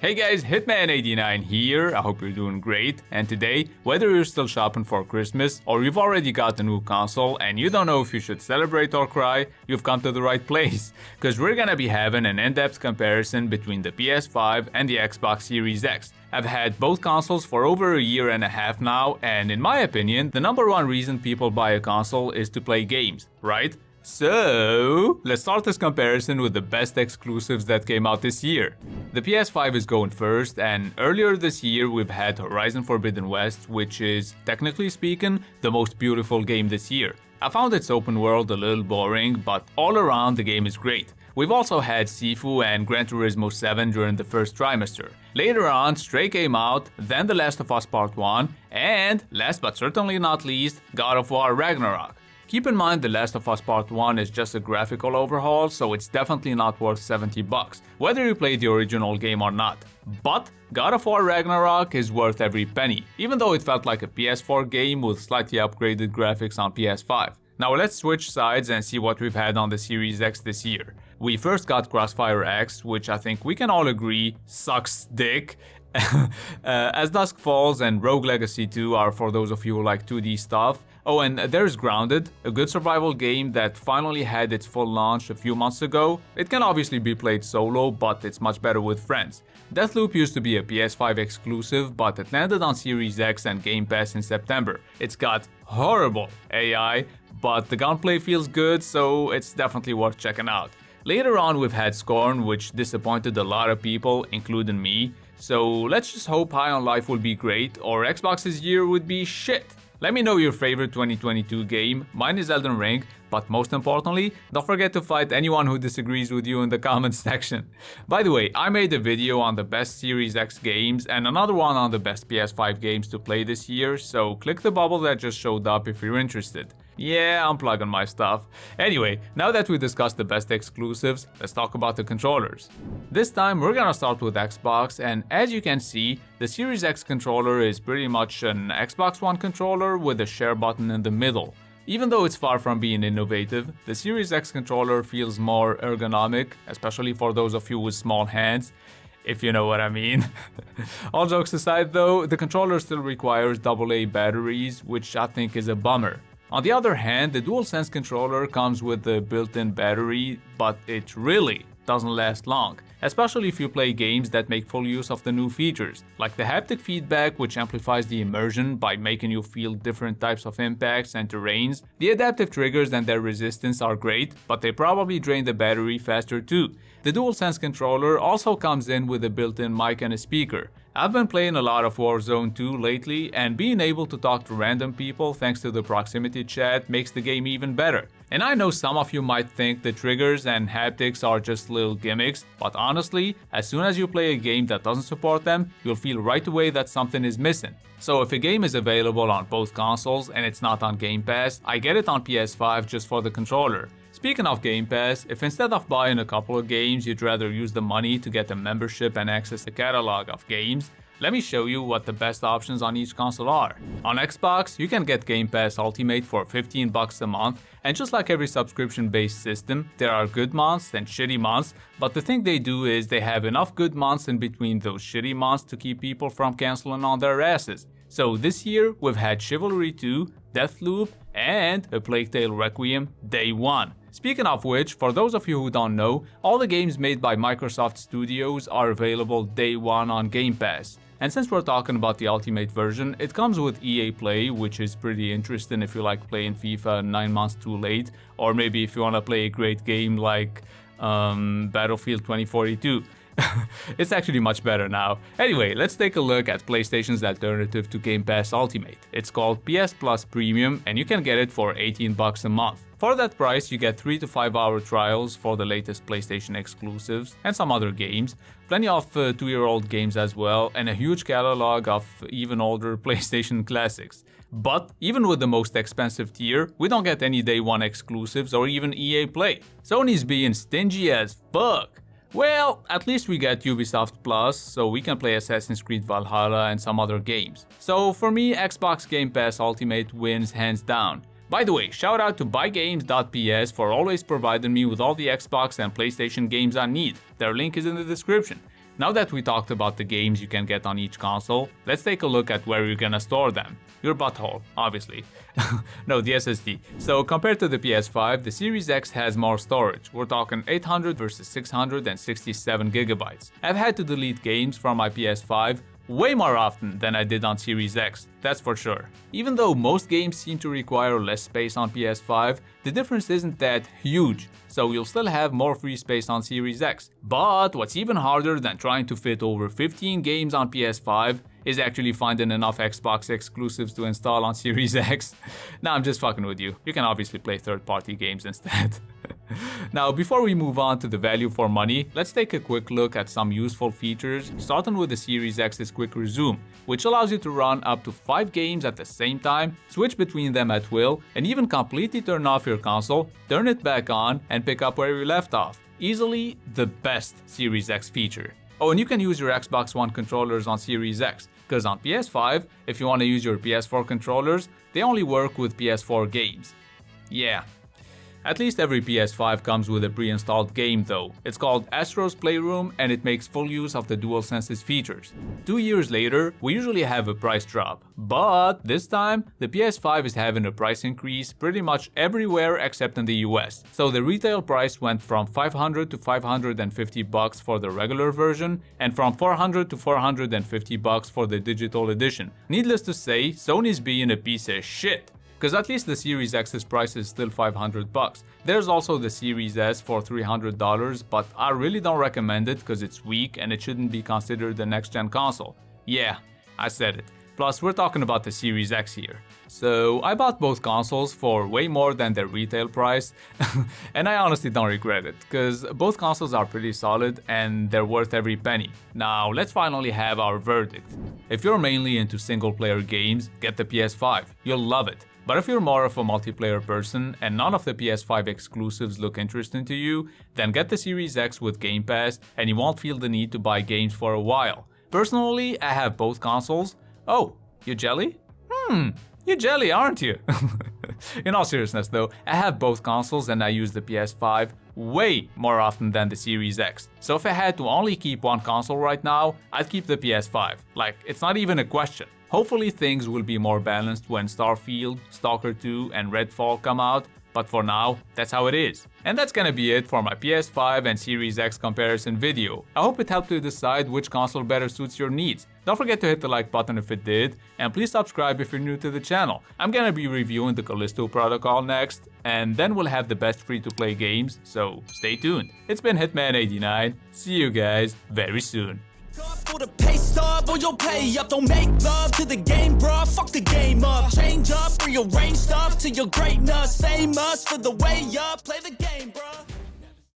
Hey guys, Hitman89 here, I hope you're doing great, and today, whether you're still shopping for Christmas or you've already got a new console and you don't know if you should celebrate or cry, you've come to the right place, because we're gonna be having an in-depth comparison between the PS5 and the Xbox Series X. I've had both consoles for over a year and a half now, and in my opinion, the number one reason people buy a console is to play games, right? So, let's start this comparison with the best exclusives that came out this year. The PS5 is going first, and earlier this year we've had Horizon Forbidden West, which is, technically speaking, the most beautiful game this year. I found its open world a little boring, but all around the game is great. We've also had Sifu and Gran Turismo 7 during the first trimester. Later on, Stray came out, then The Last of Us Part 1, and, last but certainly not least, God of War Ragnarok. Keep in mind The Last of Us Part 1 is just a graphical overhaul, so it's definitely not worth $70, whether you play the original game or not. But God of War Ragnarok is worth every penny, even though it felt like a PS4 game with slightly upgraded graphics on PS5. Now let's switch sides and see what we've had on the Series X this year. We first got Crossfire X, which I think we can all agree sucks dick. As Dusk Falls and Rogue Legacy 2 are for those of you who like 2D stuff. Oh, and there's Grounded, a good survival game that finally had its full launch a few months ago. It can obviously be played solo, but it's much better with friends. Deathloop used to be a PS5 exclusive, but it landed on Series X and Game Pass in September. It's got horrible AI, but the gunplay feels good, so it's definitely worth checking out. Later on, we've had Scorn, which disappointed a lot of people, including me. So let's just hope High on Life will be great, or Xbox's year would be shit. Let me know your favorite 2022 game, mine is Elden Ring, but most importantly, don't forget to fight anyone who disagrees with you in the comments section. By the way, I made a video on the best Series X games and another one on the best PS5 games to play this year, so click the bubble that just showed up if you're interested. Yeah, I'm plugging my stuff. Anyway, now that we discussed the best exclusives, let's talk about the controllers. This time we're gonna start with Xbox, and as you can see, the Series X controller is pretty much an Xbox One controller with a share button in the middle. Even though it's far from being innovative, the Series X controller feels more ergonomic, especially for those of you with small hands, if you know what I mean. All jokes aside though, the controller still requires AA batteries, which I think is a bummer. On the other hand, the DualSense controller comes with a built-in battery, but it really doesn't last long, especially if you play games that make full use of the new features, like the haptic feedback, which amplifies the immersion by making you feel different types of impacts and terrains. The adaptive triggers and their resistance are great, but they probably drain the battery faster too. The DualSense controller also comes in with a built-in mic and a speaker. I've been playing a lot of Warzone 2 lately, and being able to talk to random people thanks to the proximity chat makes the game even better. And I know some of you might think the triggers and haptics are just little gimmicks, but honestly, as soon as you play a game that doesn't support them, you'll feel right away that something is missing. So if a game is available on both consoles and it's not on Game Pass, I get it on PS5 just for the controller. Speaking of Game Pass, if instead of buying a couple of games you'd rather use the money to get a membership and access a catalog of games, let me show you what the best options on each console are. On Xbox, you can get Game Pass Ultimate for $15 a month, and just like every subscription-based system, there are good months and shitty months, but the thing they do is they have enough good months in between those shitty months to keep people from canceling on their asses. So this year, we've had Chivalry 2, Deathloop, and A Plague Tale Requiem Day 1. Speaking of which, for those of you who don't know, all the games made by Microsoft Studios are available Day 1 on Game Pass. And since we're talking about the Ultimate version, it comes with EA Play, which is pretty interesting if you like playing FIFA 9 months too late, or maybe if you want to play a great game like Battlefield 2042. It's actually much better now. Anyway, let's take a look at PlayStation's alternative to Game Pass Ultimate. It's called PS Plus Premium, and you can get it for $18 a month. For that price, you get 3 to 5 hour trials for the latest PlayStation exclusives and some other games, plenty of 2-year-old games as well, and a huge catalog of even older PlayStation classics. But even with the most expensive tier, we don't get any Day 1 exclusives or even EA Play. Sony's being stingy as fuck. Well, at least we get Ubisoft Plus, so we can play Assassin's Creed Valhalla and some other games. So for me, Xbox Game Pass Ultimate wins hands down. By the way, shout out to buygames.ps for always providing me with all the Xbox and PlayStation games I need. Their link is in the description. Now that we talked about the games you can get on each console, let's take a look at where you're gonna store them. Your butthole, obviously. No, the SSD. So compared to the PS5, the Series X has more storage. We're talking 800 versus 667 gigabytes. I've had to delete games from my PS5 way more often than I did on Series X, that's for sure. Even though most games seem to require less space on PS5, the difference isn't that huge, so you'll still have more free space on Series X. But what's even harder than trying to fit over 15 games on PS5 is actually finding enough Xbox exclusives to install on Series X. Nah, I'm just fucking with you. You can obviously play third-party games instead. Now, before we move on to the value for money, let's take a quick look at some useful features, starting with the Series X's Quick Resume, which allows you to run up to 5 games at the same time, switch between them at will, and even completely turn off your console, turn it back on, and pick up where you left off. Easily the best Series X feature. Oh, and you can use your Xbox One controllers on Series X, because on PS5, if you want to use your PS4 controllers, they only work with PS4 games. Yeah. At least every PS5 comes with a pre-installed game though. It's called Astro's Playroom and it makes full use of the DualSense's features. 2 years later, we usually have a price drop. But this time, the PS5 is having a price increase pretty much everywhere except in the US. So the retail price went from $500 to $550 for the regular version and from $400 to $450 for the digital edition. Needless to say, Sony's being a piece of shit. Because at least the Series X's price is still $500. There's also the Series S for $300, but I really don't recommend it because it's weak and it shouldn't be considered the next-gen console. Yeah, I said it. Plus, we're talking about the Series X here. So I bought both consoles for way more than their retail price, and I honestly don't regret it, because both consoles are pretty solid and they're worth every penny. Now, let's finally have our verdict. If you're mainly into single-player games, get the PS5. You'll love it. But if you're more of a multiplayer person and none of the PS5 exclusives look interesting to you, then get the Series X with Game Pass and you won't feel the need to buy games for a while. Personally, I have both consoles. Oh, you jelly? You're jelly, aren't you? In all seriousness though, I have both consoles and I use the PS5 way more often than the Series X. So if I had to only keep one console right now, I'd keep the PS5. Like, it's not even a question. Hopefully things will be more balanced when Starfield, Stalker 2 and Redfall come out, but for now, that's how it is. And that's gonna be it for my PS5 and Series X comparison video. I hope it helped you decide which console better suits your needs. Don't forget to hit the like button if it did, and please subscribe if you're new to the channel. I'm gonna be reviewing the Callisto Protocol next, and then we'll have the best free-to-play games, so stay tuned. It's been Hitman89, see you guys very soon. For the pay stub or you'll pay up. Don't make love to the game, bruh. Fuck the game up. Change up, rearrange stuff to your greatness. Famous for the way up. Play the game, bruh.